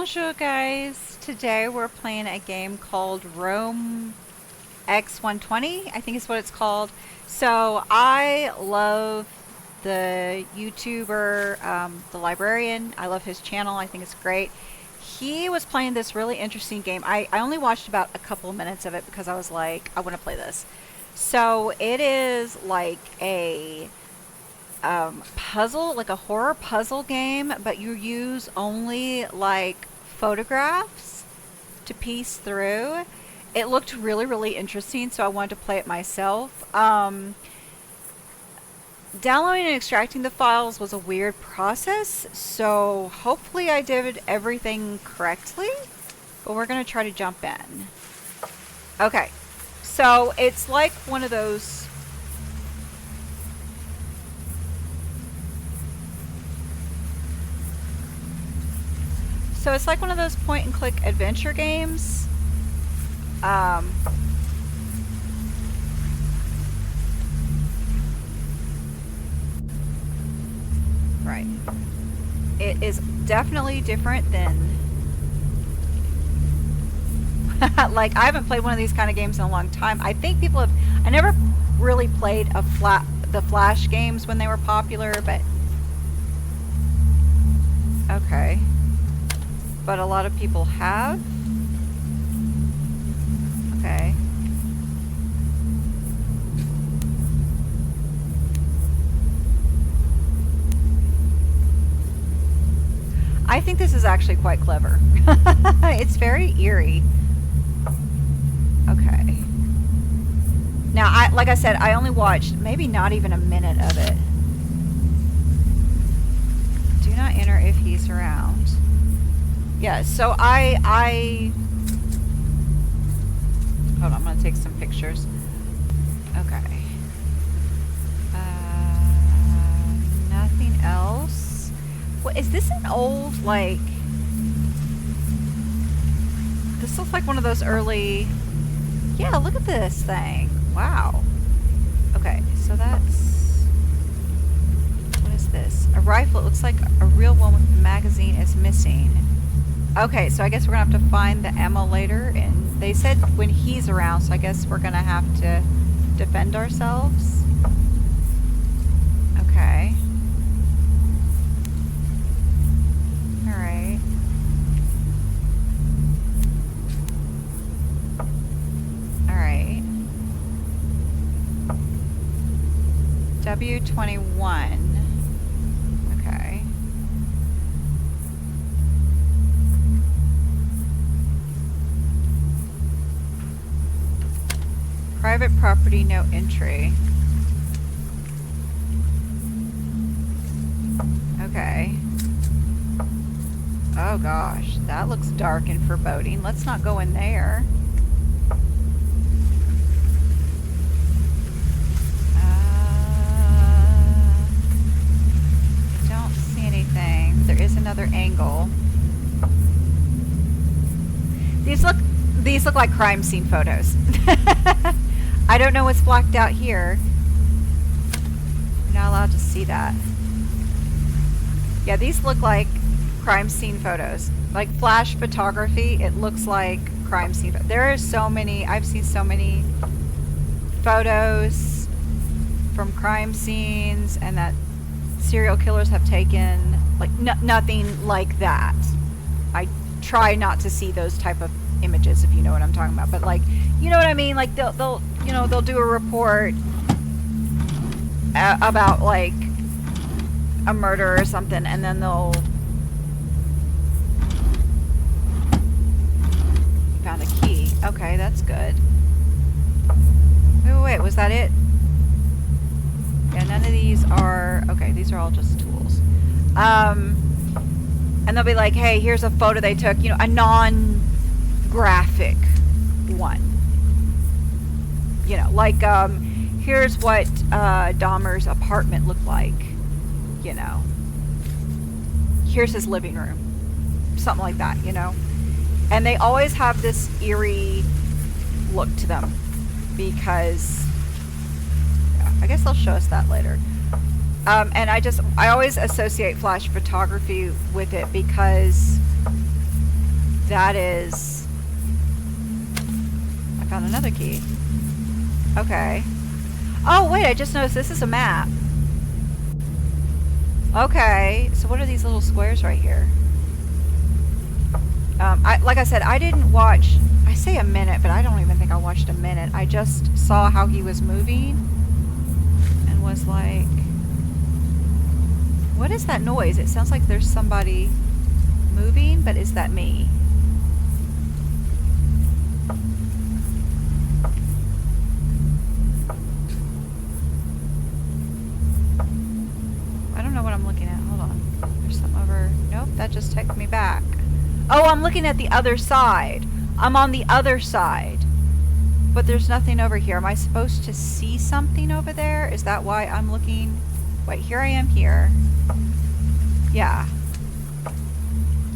Bonjour guys! Today we're playing a game called ROAM0120, I think is what it's called. So I love the YouTuber, the librarian. I love his channel. I think it's great. He was playing this really interesting game. I only watched about a couple of minutes of it because I was like, I want to play this. So it is like a puzzle, like a horror puzzle game, but you use only like photographs to piece through. It looked really, really interesting, so I wanted to play it myself. Downloading and extracting the files was a weird process, so hopefully I did everything correctly, but we're going to try to jump in. Okay, so it's like one of those. So it's like one of those point and click adventure games. Right. It is definitely different than like I haven't played one of these kind of games in a long time. I think people have. I never really played the Flash games when they were popular, but okay. But a lot of people have. Okay. I think this is actually quite clever. It's very eerie. Okay. Now, like I said, I only watched maybe not even a minute of it. Do not enter if he's around. Yeah, so hold on, I'm going to take some pictures. Okay. Nothing else. What, is this an old, like... This looks like one of those early... Yeah, look at this thing. Wow. Okay, so that's... What is this? A rifle. It looks like a real one with the magazine is missing. Okay, so I guess we're going to have to find the ammo later, and they said when he's around, so I guess we're going to have to defend ourselves. Okay. Alright. Alright. W21. Okay. Private property, no entry. Okay. Oh gosh, that looks dark and foreboding. Let's not go in there. Don't see anything. There is another angle. These look like crime scene photos. I don't know what's blacked out here. You're not allowed to see that. Yeah, these look like crime scene photos. Like flash photography, it looks like crime scene. There are so many, I've seen so many photos from crime scenes and that serial killers have taken. Like nothing like that. I try not to see those type of images, if you know what I'm talking about, but like, you know what I mean, like they'll you know, they'll do a report about like a murder or something, and then they'll found a key. Okay, that's good. Wait, was that it? Yeah, none of these are okay. These are all just tools. And they'll be like, hey, here's a photo they took, you know, a non-graphic one. You know, like, here's what Dahmer's apartment looked like, you know. Here's his living room. Something like that, you know. And they always have this eerie look to them because, yeah, I guess they'll show us that later. And I always associate flash photography with it because that is... I found another key. Okay. Oh, wait, I just noticed this is a map. Okay, so what are these little squares right here? Like I said, I didn't watch... I say a minute, but I don't even think I watched a minute. I just saw how he was moving and was like... What is that noise? It sounds like there's somebody moving, but is that me? I don't know what I'm looking at. Hold on. There's something over... Nope, that just took me back. Oh, I'm looking at the other side. I'm on the other side. But there's nothing over here. Am I supposed to see something over there? Is that why I'm looking... Wait, here I am here. Yeah.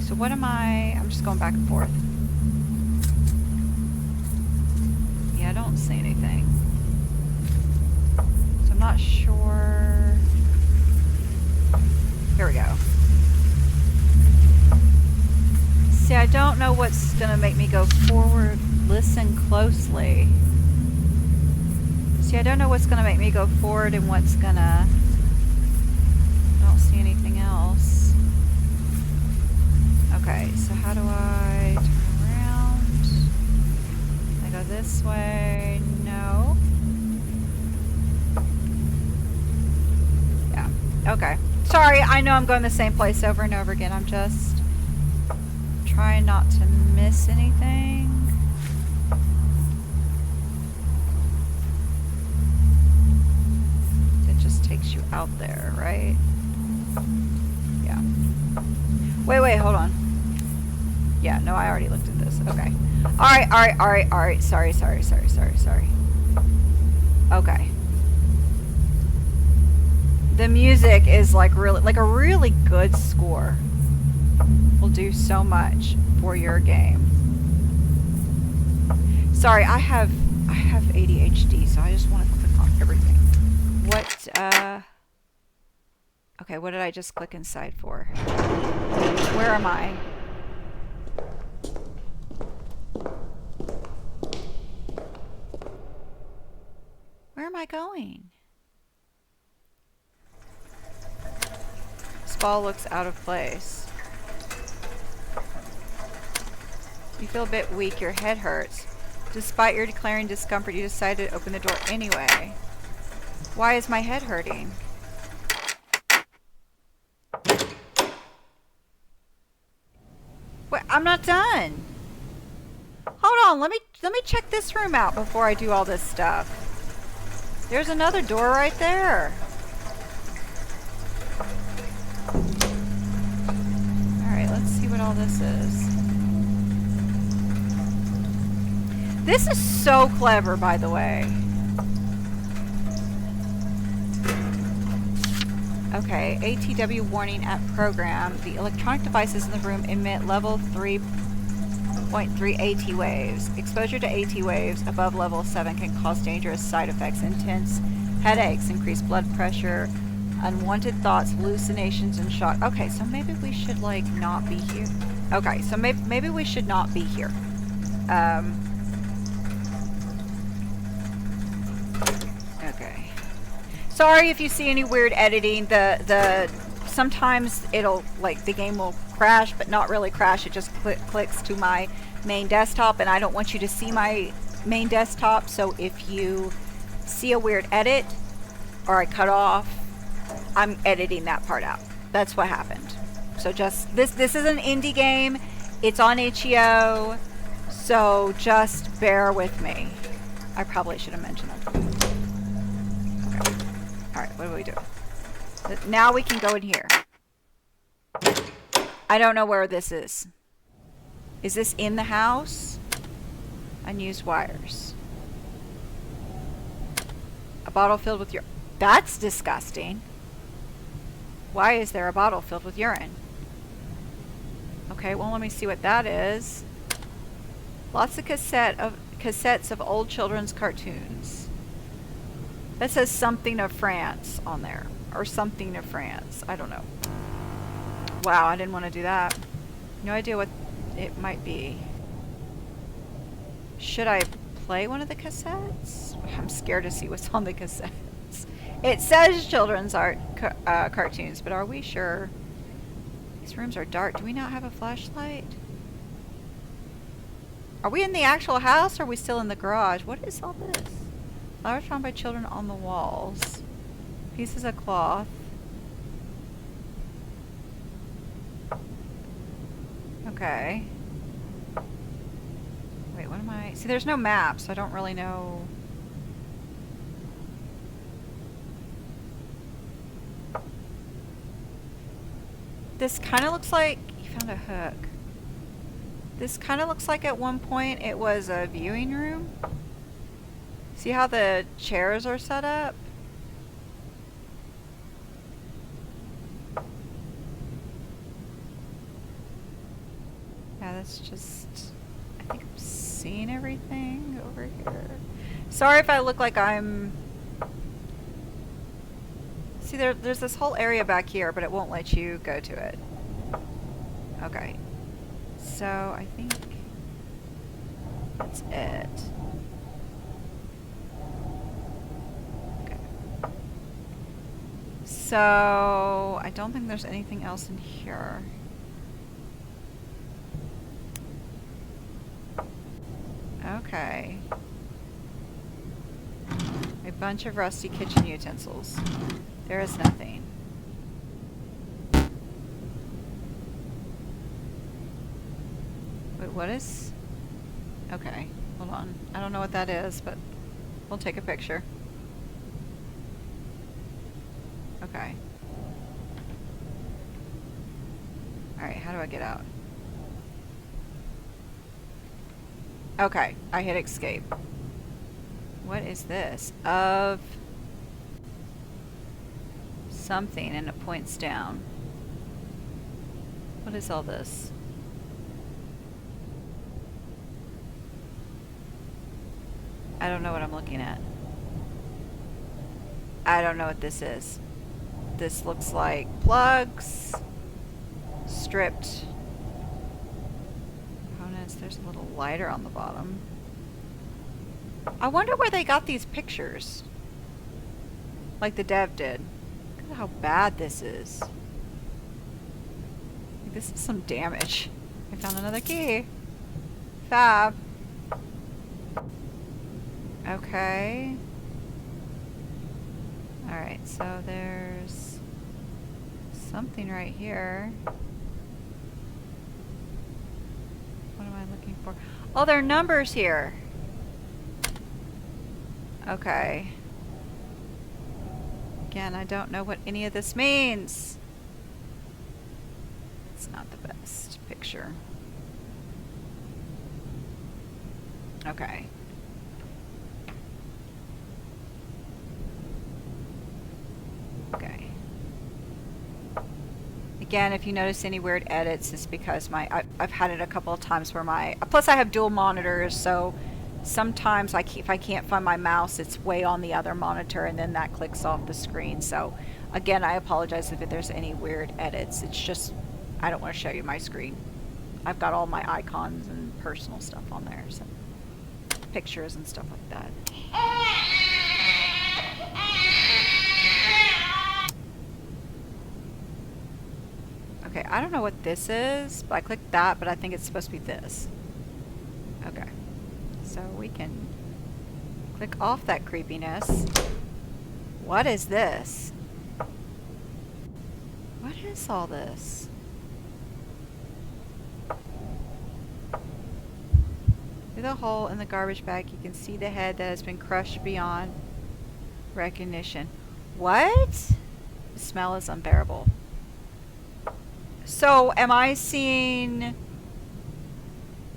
So what am I... I'm just going back and forth. Yeah, I don't see anything. So I'm not sure... Here we go. See, I don't know what's going to make me go forward. Listen closely. See, I don't know what's going to make me go forward and what's going to... I don't see anything else. Okay, so how do I turn around? I go this way. No. Yeah. Okay. Sorry, I know I'm going the same place over and over again. I'm just trying not to miss anything. It just takes you out there, right? Yeah. Wait, hold on. Yeah, no, I already looked at this. Okay. Alright. Sorry. Okay. The music is like a really good score. Will do so much for your game. Sorry, I have ADHD, so I just want to click on everything. What, okay, what did I just click inside for? Where am I? Where am I going? This ball looks out of place. You feel a bit weak, your head hurts. Despite your declaring discomfort, you decide to open the door anyway. Why is my head hurting? Wait, I'm not done. Hold on, let me check this room out before I do all this stuff. There's another door right there. Alright, let's see what all this is. This is so clever, by the way. Okay, ATW warning at program. The electronic devices in the room emit level 3.3 AT waves. Exposure to AT waves above level 7 can cause dangerous side effects, intense headaches, increased blood pressure, unwanted thoughts, hallucinations, and shock. Okay, so maybe we should, like, not be here. Okay, so maybe we should not be here. Okay. Sorry if you see any weird editing. Sometimes it'll, like, the game will crash, but not really crash. It just clicks to my main desktop, and I don't want you to see my main desktop. So if you see a weird edit or I cut off, I'm editing that part out. That's what happened. So just this is an indie game. It's on itch.io, so just bear with me. I probably should have mentioned that. Okay. All right, what do we do? Now we can go in here. I don't know where this is. Is this in the house? Unused wires. A bottle filled with urine. That's disgusting. Why is there a bottle filled with urine? Okay, well, let me see what that is. Lots of cassettes of old children's cartoons. That says something of France on there. Or something of France. I don't know. Wow, I didn't want to do that. No idea what... it might be. Should I play one of the cassettes? I'm scared to see what's on the cassettes. It says children's art cartoons, but are we sure? These rooms are dark. Do we not have a flashlight? Are we in the actual house or are we still in the garage? What is all this? Flowers found by children on the walls. Pieces of cloth. Okay. Wait, what am I? See, there's no map, so I don't really know. This kind of looks like... You found a hook. This kind of looks like at one point it was a viewing room. See how the chairs are set up? Yeah, that's just... I think I'm seeing everything over here. Sorry if I look like I'm... See, there's this whole area back here, but it won't let you go to it. Okay. So, I think that's it. Okay. So, I don't think there's anything else in here. Okay. A bunch of rusty kitchen utensils. There is nothing. Wait, what is... Okay, hold on. I don't know what that is, but we'll take a picture. Okay. Alright, how do I get out? Okay, I hit escape. What is this? Of... something, and it points down. What is all this? I don't know what I'm looking at. I don't know what this is. This looks like plugs, stripped components. There's a little lighter on the bottom. I wonder where they got these pictures. Like the dev did. Look at how bad this is. This is some damage. I found another key. Fab. Okay. Alright, so there's something right here. What am I looking for? Oh, there are numbers here. Okay. Again, I don't know what any of this means. It's not the best picture. Okay. Okay. Again, if you notice any weird edits, it's because I've had it a couple of times where plus I have dual monitors, so sometimes if I can't find my mouse, it's way on the other monitor, and then that clicks off the screen. So again, I apologize if there's any weird edits. It's just I don't want to show you my screen. I've got all my icons and personal stuff on there, so pictures and stuff like that. Okay, I don't know what this is, but I clicked that, but I think it's supposed to be this. Okay. So we can click off that creepiness. What is this? What is all this? Through the hole in the garbage bag, you can see the head that has been crushed beyond recognition. What? The smell is unbearable. So, am I seeing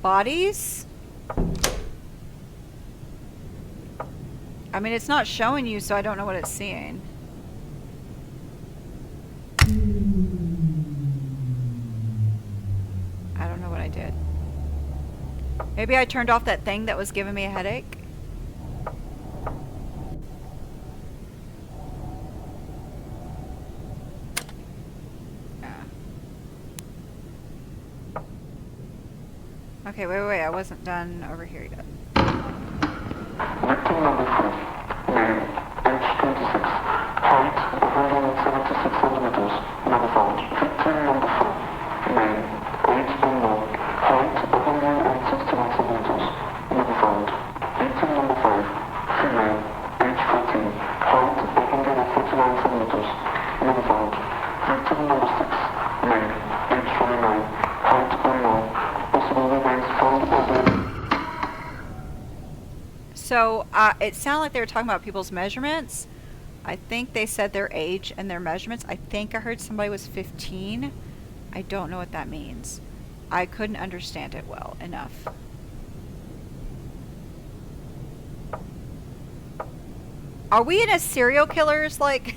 bodies? I mean, it's not showing you, so I don't know what it's seeing. I don't know what I did. Maybe I turned off that thing that was giving me a headache. Okay, wait, I wasn't done over here yet. Victim number 3, male, age 26, height 176 centimeters, never found. Victim number 4, male, age unknown, height 161 centimeters, never found. Victim number 5, female, age 14, height 149 centimeters, never found. Victim number 6, male, age 29, height unknown, possible remains found or dead. So it sounded like they were talking about people's measurements. I think they said their age and their measurements. I think I heard somebody was 15. I don't know what that means. I couldn't understand it well enough. Are we in a serial killer's, like...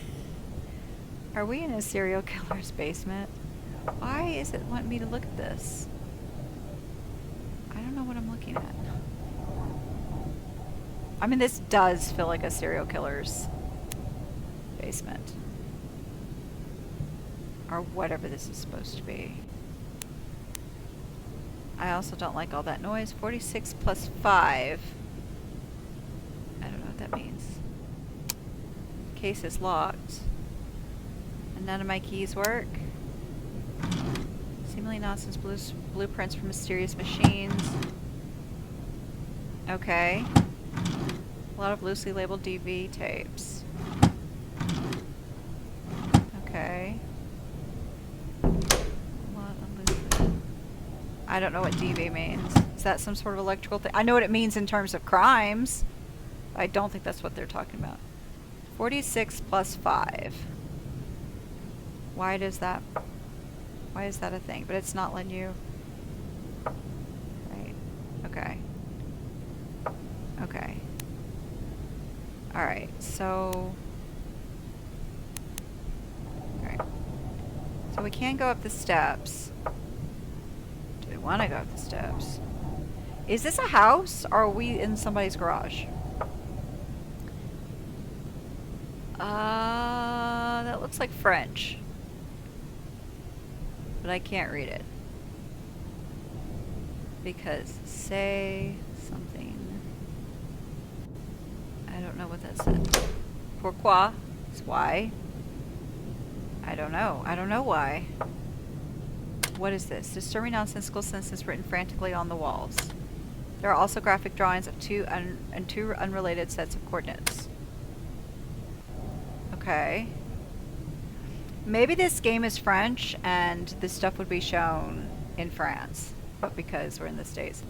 Are we in a serial killer's basement? Why is it wanting me to look at this? I don't know what I'm looking at. I mean, this does feel like a serial killer's basement. Or whatever this is supposed to be. I also don't like all that noise. 46 plus 5. I don't know what that means. Case is locked. And none of my keys work. Seemingly nonsense blueprints for mysterious machines. Okay. A lot of loosely labeled DV tapes. Okay. I don't know what DV means. Is that some sort of electrical thing? I know what it means in terms of crimes. I don't think that's what they're talking about. 46 plus 5. Why is that a thing? But it's not letting you... Right. Okay. Okay. Alright, so... Alright. So we can go up the steps. Do we want to go up the steps? Is this a house, or are we in somebody's garage? That looks like French. But I can't read it. Because say something... I don't know what that said. Pourquoi? It's why. I don't know. I don't know why. What is this? Disturbing nonsensical sentences written frantically on the walls. There are also graphic drawings of two unrelated sets of coordinates. Okay. Maybe this game is French and this stuff would be shown in France, but because we're in the States.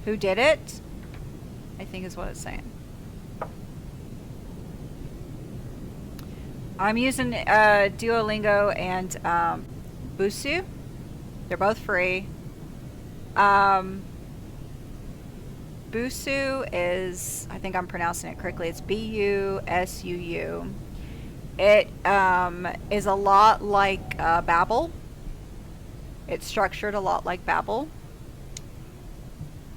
Who did it? I think is what it's saying. I'm using Duolingo and Busuu. They're both free. Busuu is, I think I'm pronouncing it correctly, it's B-U-S-U-U. It is a lot like Babbel. It's structured a lot like Babbel.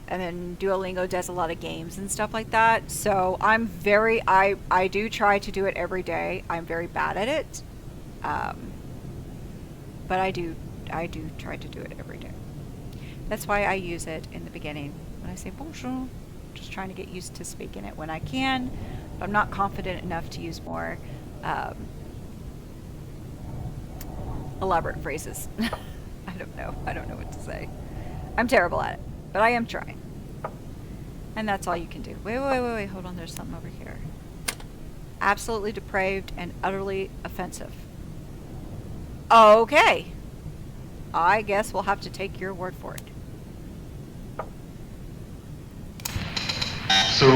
And then Duolingo does a lot of games and stuff like that. So I'm very, I do try to do it every day. I'm very bad at it. But I do try to do it every day. That's why I use it in the beginning. When I say bonjour, just trying to get used to speaking it when I can. But I'm not confident enough to use more elaborate phrases. I don't know what to say. I'm terrible at it, but I am trying. And that's all you can do. Wait, hold on, there's something over here. Absolutely depraved and utterly offensive. Okay. I guess we'll have to take your word for it. So,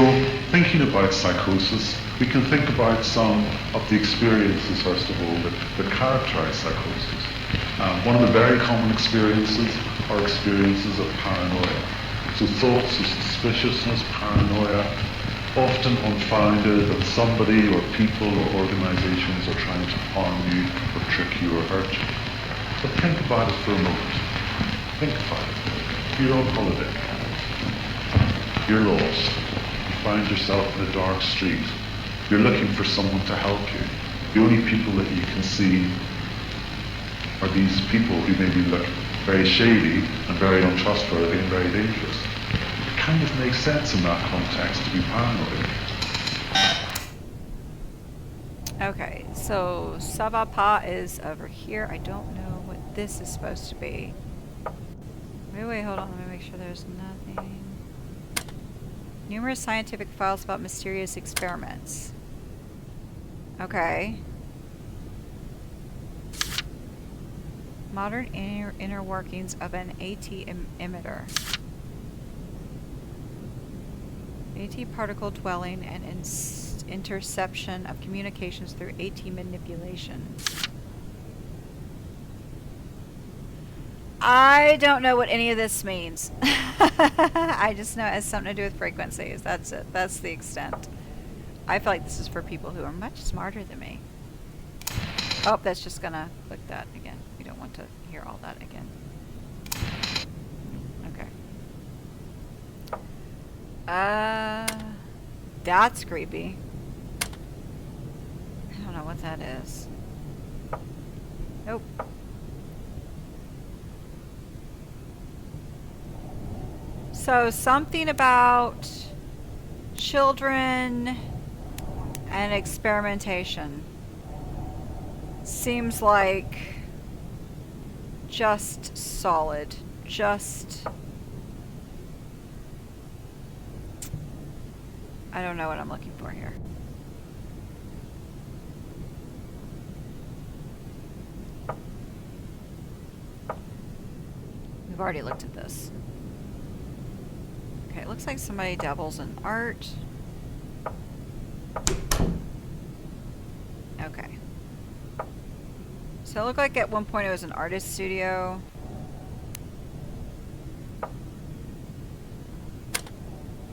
thinking about psychosis, we can think about some of the experiences, first of all, that characterize psychosis. One of the very common experiences are experiences of paranoia. So thoughts of suspiciousness, paranoia, often unfounded that somebody or people or organizations are trying to harm you or trick you or hurt you. But think about it for a moment. Think about it. You're on holiday. You're lost. You find yourself in a dark street. You're looking for someone to help you. The only people that you can see are these people who may be looking. very shady and very untrustworthy and very dangerous. It kind of makes sense in that context to be paranoid. Okay, so Savapa is over here. I don't know what this is supposed to be. Wait, hold on. Let me make sure there's nothing. Numerous scientific files about mysterious experiments. Okay. Modern inner workings of an AT emitter. AT particle dwelling and interception of communications through AT manipulation. I don't know what any of this means. I just know it has something to do with frequencies. That's it. That's the extent. I feel like this is for people who are much smarter than me. Oh, that's just gonna click that again. We don't want to hear all that again. Okay. That's creepy. I don't know what that is. Nope. So something about children and experimentation. Seems like just solid. Just... I don't know what I'm looking for here. We've already looked at this. Okay, it looks like somebody dabbles in art. Okay. So it looked like at one point it was an artist studio.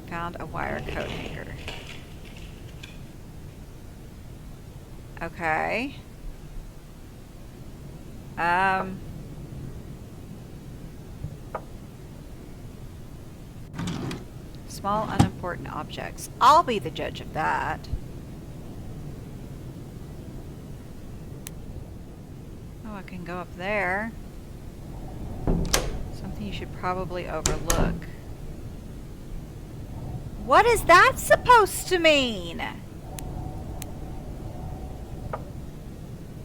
Found a wire coat hanger. Okay. Small unimportant objects. I'll be the judge of that. Oh, I can go up there. Something you should probably overlook. What is that supposed to mean?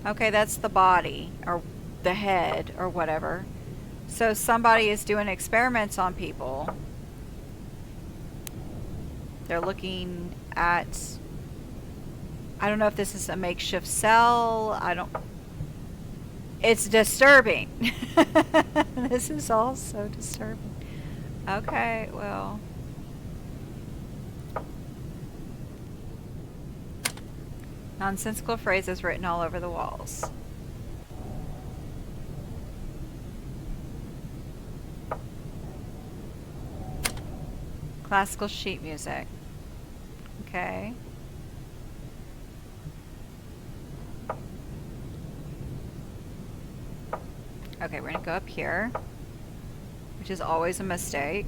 Okay, that's the body, or the head, or whatever. So somebody is doing experiments on people. They're looking at... I don't know if this is a makeshift cell. I don't... It's disturbing. This is all so disturbing. Okay, well... Nonsensical phrases written all over the walls. Classical sheet music. Okay. Okay, we're gonna go up here, which is always a mistake.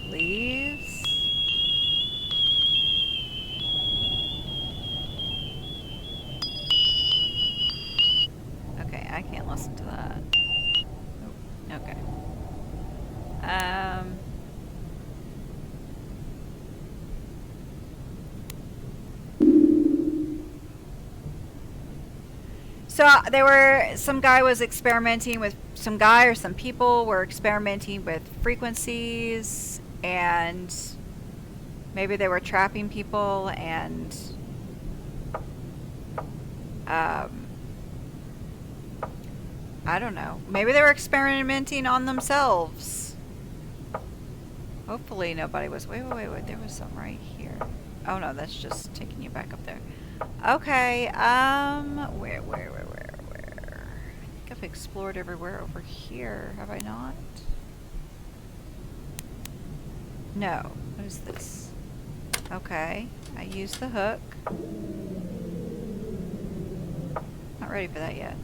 Please. Okay, I can't listen to that. Nope. Okay. So some guy was experimenting with, some guy or some people were experimenting with frequencies, and maybe they were trapping people, and I don't know. Maybe they were experimenting on themselves. Hopefully nobody was... Wait. There was some right here. Oh no, that's just taking you back up there. Okay, where? I think I've explored everywhere over here, have I not? No. What is this? Okay, I used the hook. Not ready for that yet.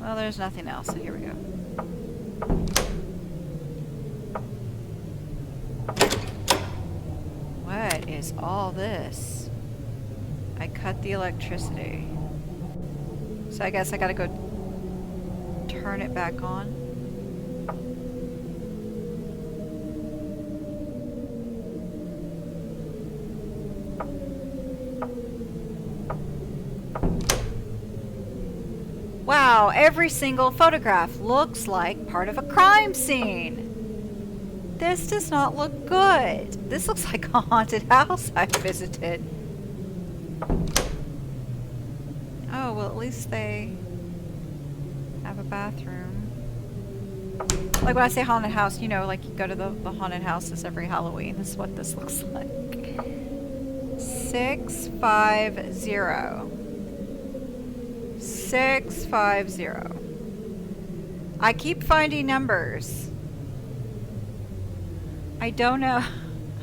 Well, there's nothing else, so here we go. What is all this? I cut the electricity. So I guess I gotta go turn it back on. Wow, every single photograph looks like part of a crime scene. This does not look good. This looks like a haunted house I visited. Oh, well, at least they have a bathroom. Like when I say haunted house, you know, like you go to the haunted houses every Halloween. This is what this looks like. 650. 650. I keep finding numbers. I don't know.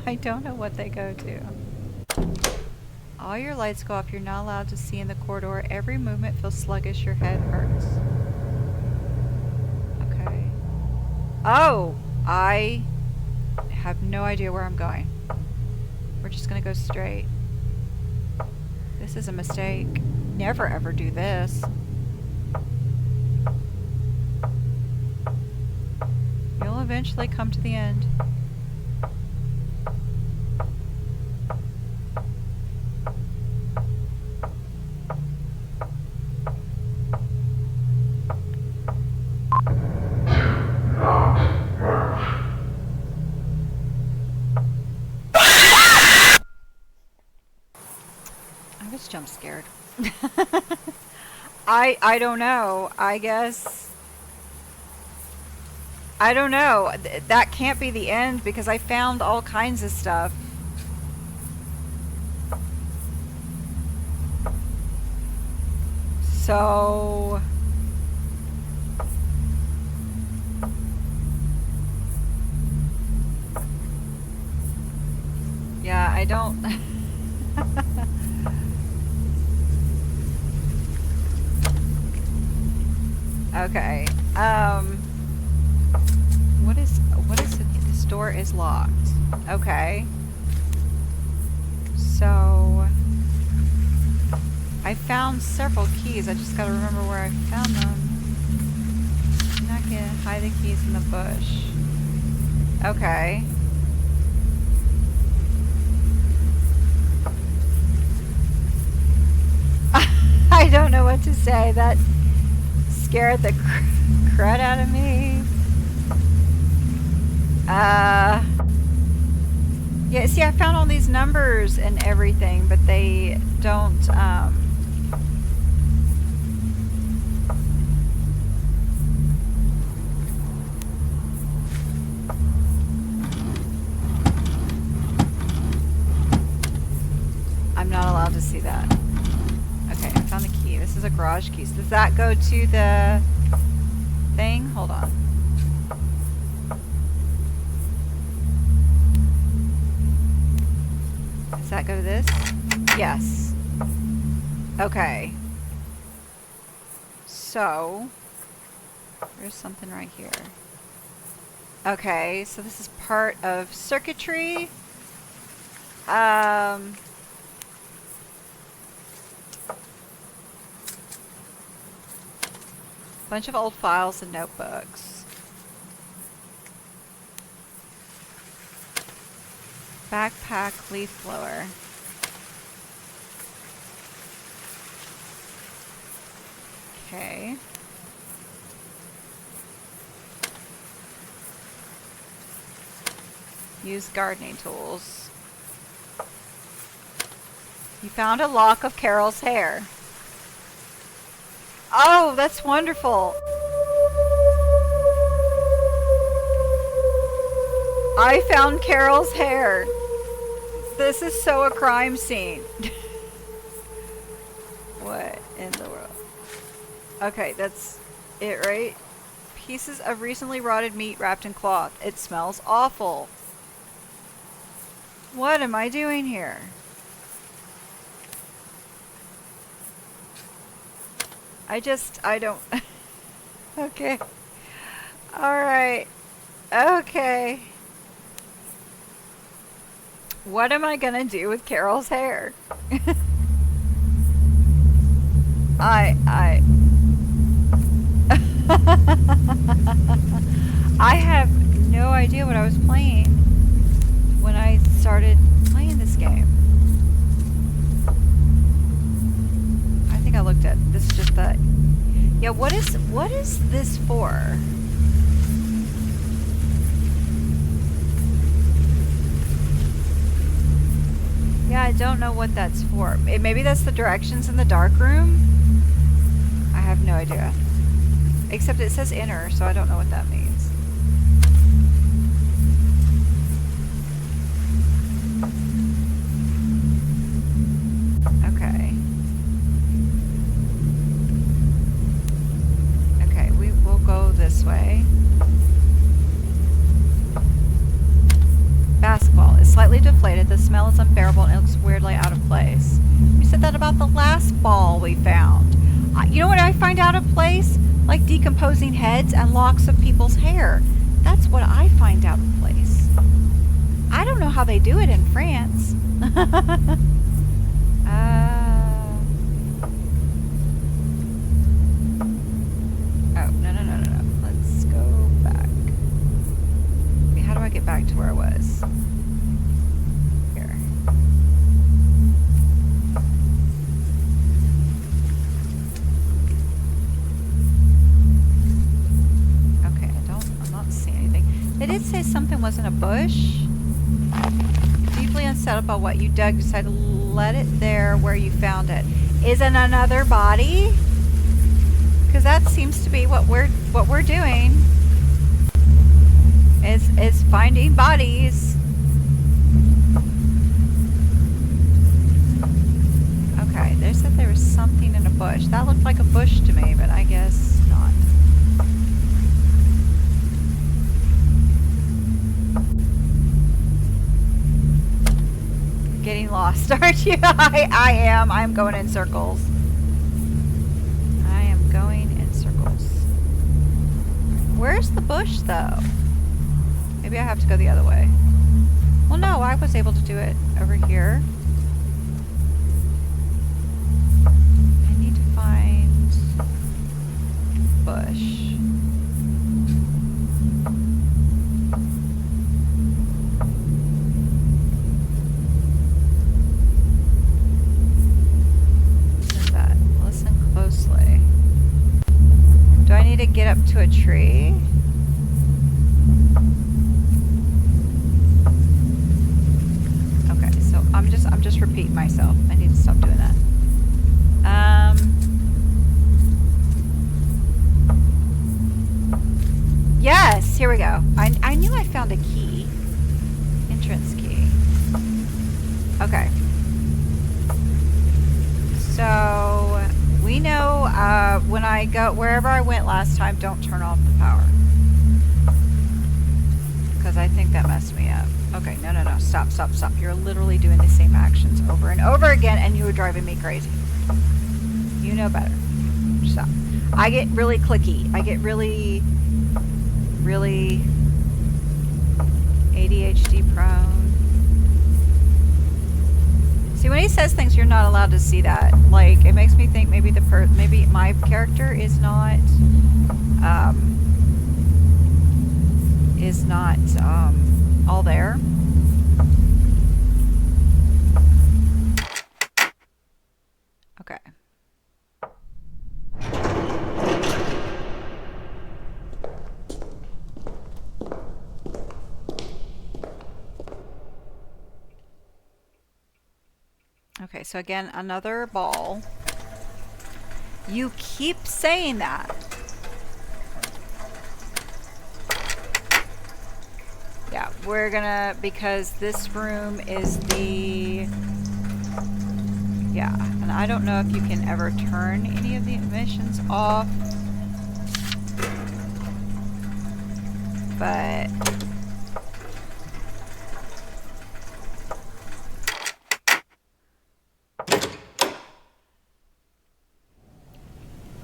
I don't know what they go to. All your lights go off. You're not allowed to see in the corridor. Every movement feels sluggish. Your head hurts. Okay. Oh! I have no idea where I'm going. We're just gonna go straight. This is a mistake. Never ever do this. You'll eventually come to the end. I was jump scared. I don't know. I guess I don't know. That can't be the end because I found all kinds of stuff. So yeah, I don't Okay. What is it? This door is locked. Okay. So I found several keys. I just gotta remember where I found them. I'm not gonna hide the keys in the bush. Okay. I don't know what to say. That scared the crud out of me. Yeah, see, I found all these numbers and everything, but they don't, I'm not allowed to see that. Okay, I found the key. This is a garage key. So does that go to the thing? Hold on. Does that go to this? Yes. Okay. So, there's something right here. Okay, so this is part of circuitry. Bunch of old files and notebooks. Backpack leaf blower. Okay. Use gardening tools. You found a lock of Carol's hair. Oh, that's wonderful. I found Carol's hair. This is so a crime scene. What in the world? Okay, that's it, right? Pieces of recently rotted meat wrapped in cloth. It smells awful. What am I doing here? I don't... Okay. Alright. Okay. What am I gonna do with Carol's hair? I I have no idea what I was playing when I started playing this game. I think I looked at this is just the yeah, what is this for? Yeah, I don't know what that's for. Maybe that's the directions in the dark room? I have no idea. Except it says enter, so I don't know what that means. Okay. Okay, we will go this way. Basketball is slightly deflated. The smell is unbearable and it looks weirdly out of place. We said that about the last ball we found. You know what I find out of place? Like decomposing heads and locks of people's hair. That's what I find out of place. I don't know how they do it in France. Oh, no. Let's go back. Wait, how do I get back to where I was? Here. Okay, I'm not seeing anything. They did say something was in a bush. Deeply unsettled by what you dug, decided to let it there where you found it. Is it another body? Because that seems to be what we're doing. Is finding bodies. Okay, they said there was something in a bush. That looked like a bush to me, but I guess not. Getting lost, aren't you? I am. I'm going in circles. I am going in circles. Where's the bush, though? Maybe I have to go the other way. Well, no, I was able to do it over here. I need to find bush. Closely. Do I need to get up to a tree? Okay, so I'm just repeating myself. I need to stop doing that. Yes, here we go. I knew I found a key. Entrance key. Okay. So we know when I go wherever I went last time, don't turn off the power. Because I think that messed me up. Okay, no. Stop. You're literally doing the same actions over and over again, and you are driving me crazy. You know better. Stop. I get really clicky. I get really ADHD prone. See, when he says things, you're not allowed to see that. Like, it makes me think maybe maybe my character is not all there. Okay. Okay, so again, another ball. You keep saying that. Yeah, we're gonna, because this room is the, yeah, and I don't know if you can ever turn any of the emissions off, but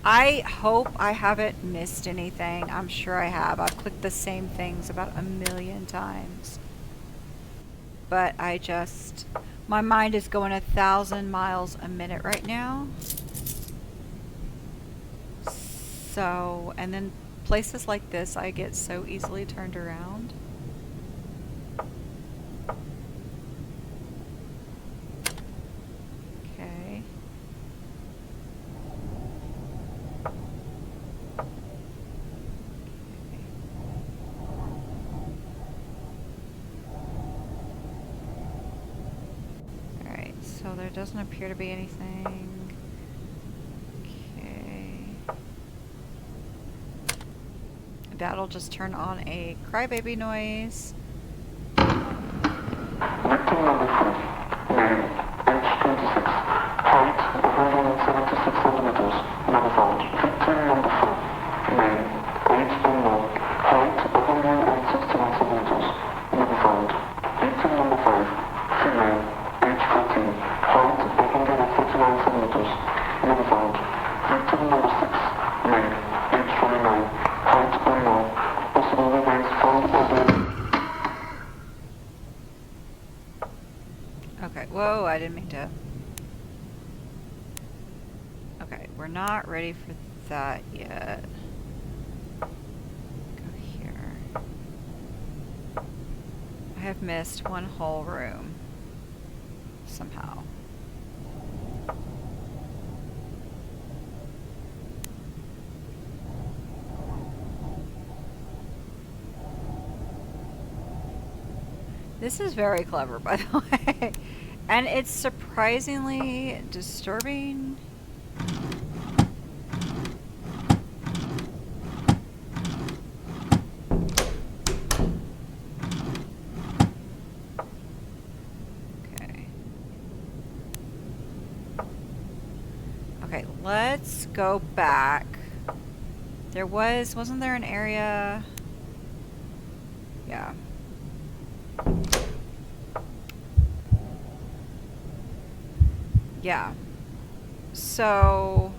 I hope I haven't missed anything. I'm sure I have. I've clicked the same things about 1,000,000 times. But my mind is going 1,000 miles a minute right now. So, and then places like this, I get so easily turned around. Okay. Alright, so there doesn't appear to be anything. That'll just turn on a crybaby noise. Victim number 3, male, age 26, height 176 centimeters, never found. Victim number 4, male, age unknown, height 161 centimeters, never found. Victim number 5, female, age 14, height 149 centimeters, never found. Victim number 6, male, age 29, height unknown, possible remains found or dead. Okay, whoa, I didn't mean to. Okay, we're not ready for that yet. Go here. I have missed one whole room. Somehow. This is very clever, by the way. And it's surprisingly disturbing. Okay. Okay, let's go back. There wasn't there an area? Yeah. Yeah. So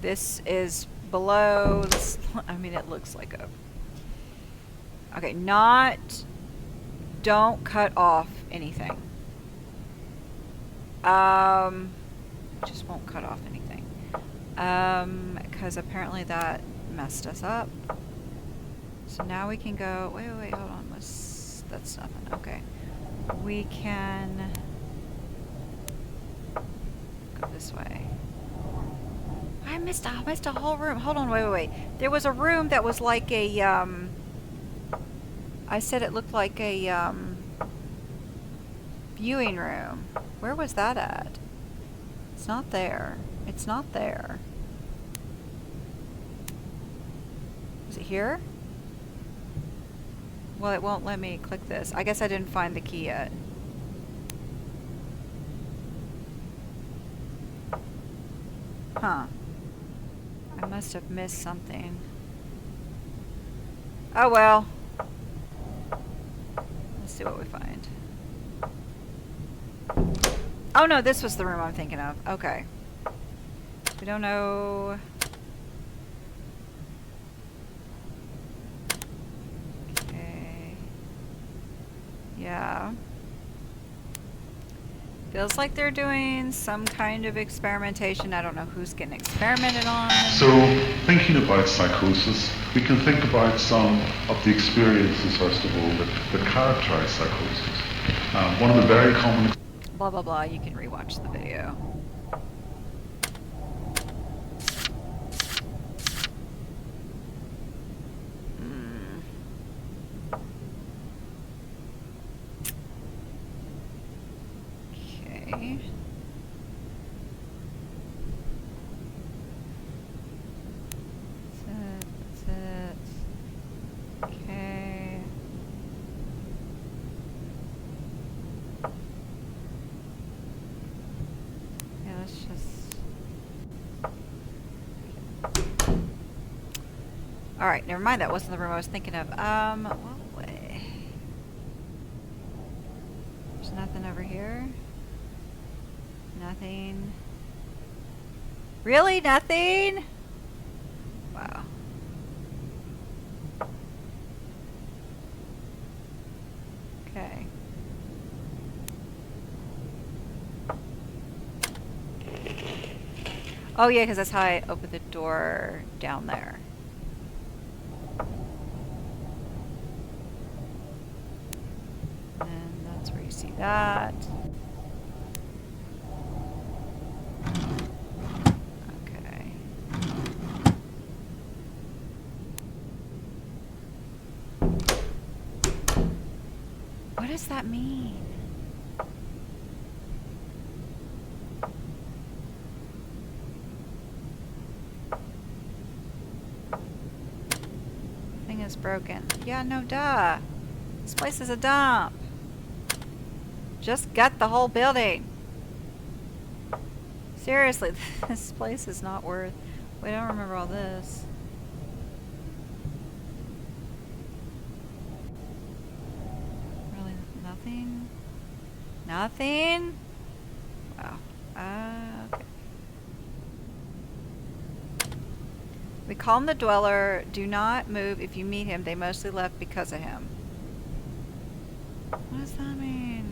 this is below this. I mean, it looks like a. Okay, don't cut off anything. Just won't cut off anything. Because apparently that messed us up. So now we can go. Wait, hold on. That's nothing. Okay. We can go this way. I missed a whole room. Hold on, wait. There was a room that was like a I said it looked like a viewing room. Where was that at? It's not there. It's not there. Is it here? Well, it won't let me click this. I guess I didn't find the key yet. Huh. I must have missed something. Oh well. Let's see what we find. Oh no, this was the room I'm thinking of. Okay. We don't know. Okay. Yeah. Feels like they're doing some kind of experimentation. I don't know who's getting experimented on. So, thinking about psychosis, we can think about some of the experiences, first of all, that characterize psychosis. One of the very common... Blah, blah, blah. You can rewatch the video. Okay. That's it. Okay. Yeah, let's just... Alright, never mind. That wasn't the room I was thinking of. What way? There's nothing over here. Nothing. Really? Nothing? Wow. Okay. Oh yeah, because that's how I opened the door down there. And that's where you see that. Okay. What does that mean? Thing is broken. Yeah, no duh. This place is a dump. Just gut the whole building. Seriously, this place is not worth... Wait, I don't remember all this. Really, nothing? Nothing? Wow. Okay. We calm the dweller. Do not move if you meet him. They mostly left because of him. What does that mean?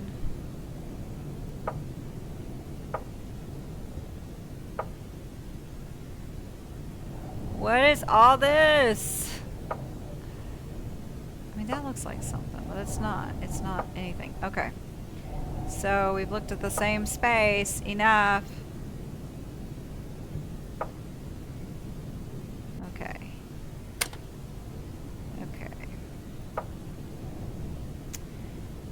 What is all this? I mean, that looks like something, but it's not. It's not anything. Okay. So we've looked at the same space. Enough. Okay. Okay.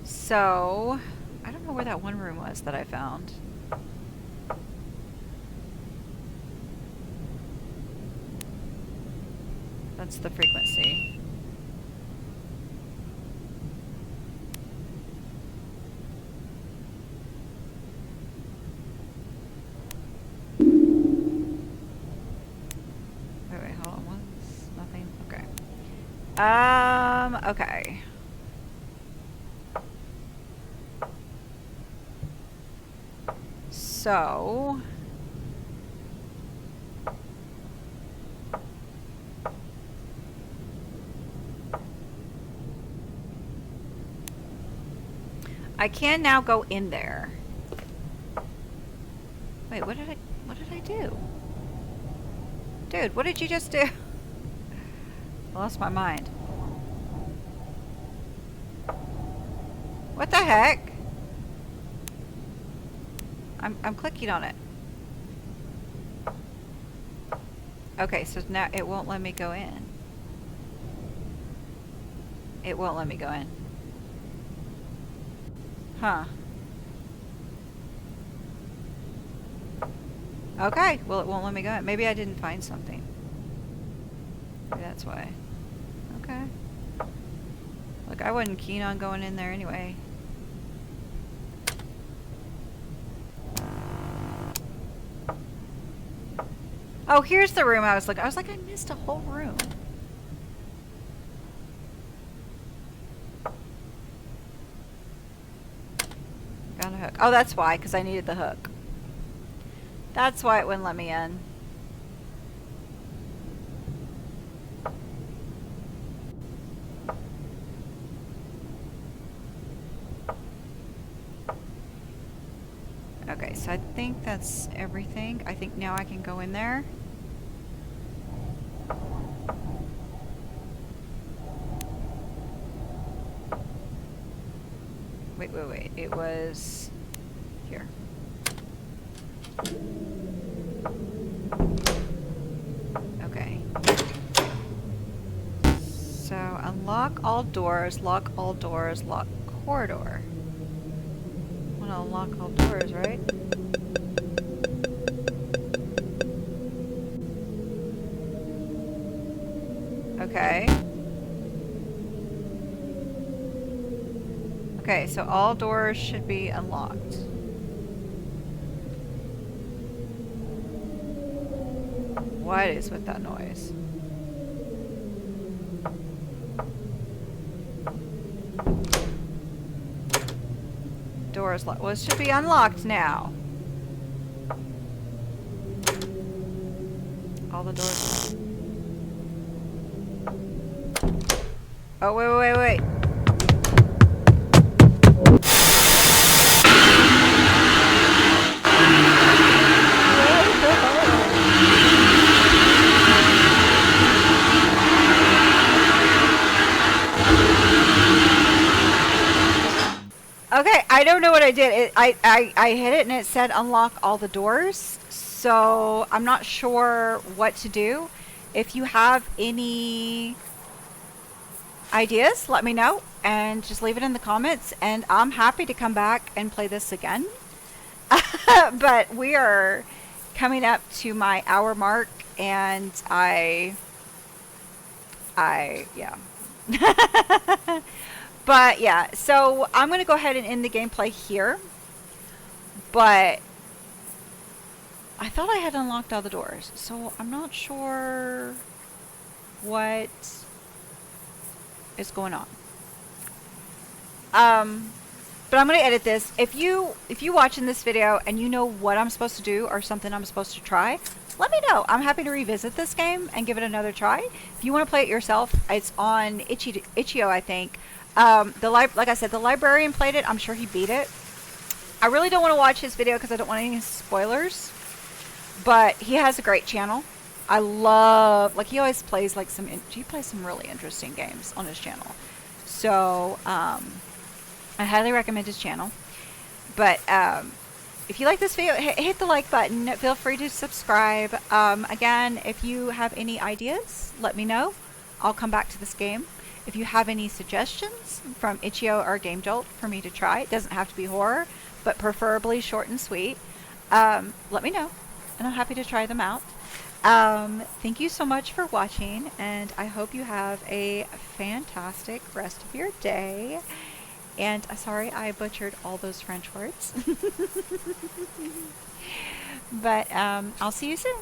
So, I don't know where that one room was that I found. That's the frequency. Wait, hold on. What's nothing? Okay. Okay. So... I can now go in there. Wait, what did I do? Dude, what did you just do? I lost my mind. What the heck? I'm clicking on it. Okay, so now it won't let me go in. It won't let me go in. Huh. Okay, well it won't let me go in. Maybe I didn't find something. Maybe that's why. Okay. Look, I wasn't keen on going in there anyway. Oh, here's the room I was looking. I was like, I missed a whole room. Got a hook. Oh, that's why, because I needed the hook. That's why it wouldn't let me in. Okay, so I think that's everything. I think now I can go in there. Wait. It was here. Okay. So unlock all doors, lock all doors, lock corridor. I want to unlock all doors, right? Okay. Okay, so all doors should be unlocked. What is with that noise? Doors locked. Well, it should be unlocked now. All the doors. Oh, wait. I don't know what I did. I hit it and it said unlock all the doors. So I'm not sure what to do. If you have any ideas, let me know and just leave it in the comments. And I'm happy to come back and play this again. But we are coming up to my hour mark, and yeah. But yeah, so I'm going to go ahead and end the gameplay here. But I thought I had unlocked all the doors, so I'm not sure what is going on. But I'm going to edit this. If you watching this video and you know what I'm supposed to do or something I'm supposed to try, let me know. I'm happy to revisit this game and give it another try. If you want to play it yourself, it's on Itch.io, I think. Like I said, the librarian played it. I'm sure he beat it. I really don't want to watch his video because I don't want any spoilers. But he has a great channel. I love, like, he always plays like he plays some really interesting games on his channel. So I highly recommend his channel. But if you like this video, hit the like button. Feel free to subscribe. Again, if you have any ideas, let me know. I'll come back to this game. If you have any suggestions from Itch.io or Game Jolt for me to try, it doesn't have to be horror, but preferably short and sweet, let me know, and I'm happy to try them out. Thank you so much for watching, and I hope you have a fantastic rest of your day. And sorry I butchered all those French words. But I'll see you soon.